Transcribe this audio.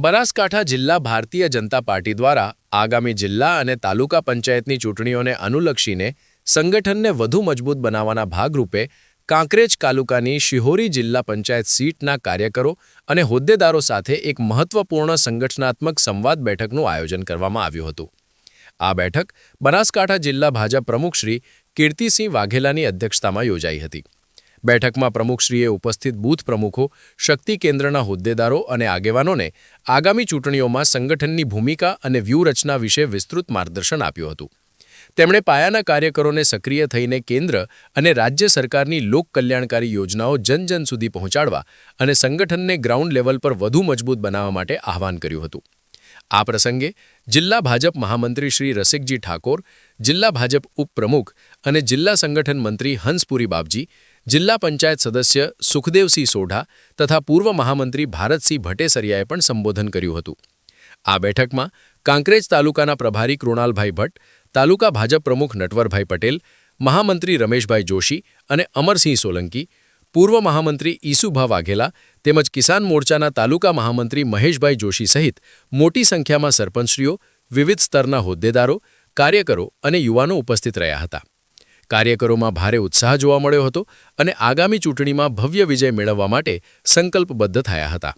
બનાસકાંઠા જિલ્લા ભારતીય જનતા પાર્ટી દ્વારા આગામી જિલ્લા અને તાલુકા પંચાયતની ચૂંટણીઓને અનુલક્ષીને સંગઠનને વધુ મજબૂત બનાવવાના ભાગરૂપે કાંકરેજ તાલુકાની શિહોરી જિલ્લા પંચાયત સીટના કાર્યકરો અને હોદ્દેદારો સાથે એક મહત્વપૂર્ણ સંગઠનાત્મક સંવાદ બેઠકનું આયોજન કરવામાં આવ્યું હતું। આ બેઠક બનાસકાંઠા જિલ્લા ભાજપ પ્રમુખ શ્રી કીર્તિસિંહ વાઘેલાની અધ્યક્ષતામાં યોજાઈ હતી। બેઠકમાં પ્રમુખશ્રીએ ઉપસ્થિત બૂથ પ્રમુખો, શક્તિ કેન્દ્રના હોદ્દેદારો અને આગેવાનોને આગામી ચૂંટણીઓમાં સંગઠનની ભૂમિકા અને વ્યૂહરચના વિશે વિસ્તૃત માર્ગદર્શન આપ્યું હતું। તેમણે પાયાના કાર્યકરોને સક્રિય થઈને કેન્દ્ર અને રાજ્ય સરકારની લોકકલ્યાણકારી યોજનાઓ જન સુધી પહોંચાડવા અને સંગઠનને ગ્રાઉન્ડ લેવલ પર વધુ મજબૂત બનાવવા માટે આહવાન કર્યું હતું। આ પ્રસંગે જિલ્લા ભાજપ મહામંત્રી શ્રી રસિકજી ઠાકોર, જિલ્લા ભાજપ ઉપપ્રમુખ અને જિલ્લા સંગઠન મંત્રી હંસપુરી બાપજી, જિલ્લા પંચાયત સદસ્ય સુખદેવસિંહ સોઢા તથા પૂર્વ મહામંત્રી ભારતસિંહ ભટ્ટેસરિયાએ પણ સંબોધન કર્યું હતું। આ બેઠકમાં કાંકરેજ તાલુકાના પ્રભારી કૃણાલભાઈ ભટ્ટ, તાલુકા ભાજપ પ્રમુખ નટવરભાઈ પટેલ, મહામંત્રી રમેશભાઈ જોશી અને અમરસિંહ સોલંકી, પૂર્વ મહામંત્રી ઈસુભા વાઘેલા તેમજ કિસાન મોરચાના તાલુકા મહામંત્રી મહેશભાઈ જોશી સહિત મોટી સંખ્યામાં સરપંચશ્રીઓ, વિવિધ સ્તરના હોદ્દેદારો, કાર્યકરો અને યુવાનો ઉપસ્થિત રહ્યા હતા। કાર્યકરોમાં ભારે ઉત્સાહ જોવા મળ્યો હતો અને આગામી ચૂંટણીમાં ભવ્ય વિજય મેળવવા માટે સંકલ્પબદ્ધ થયા હતા।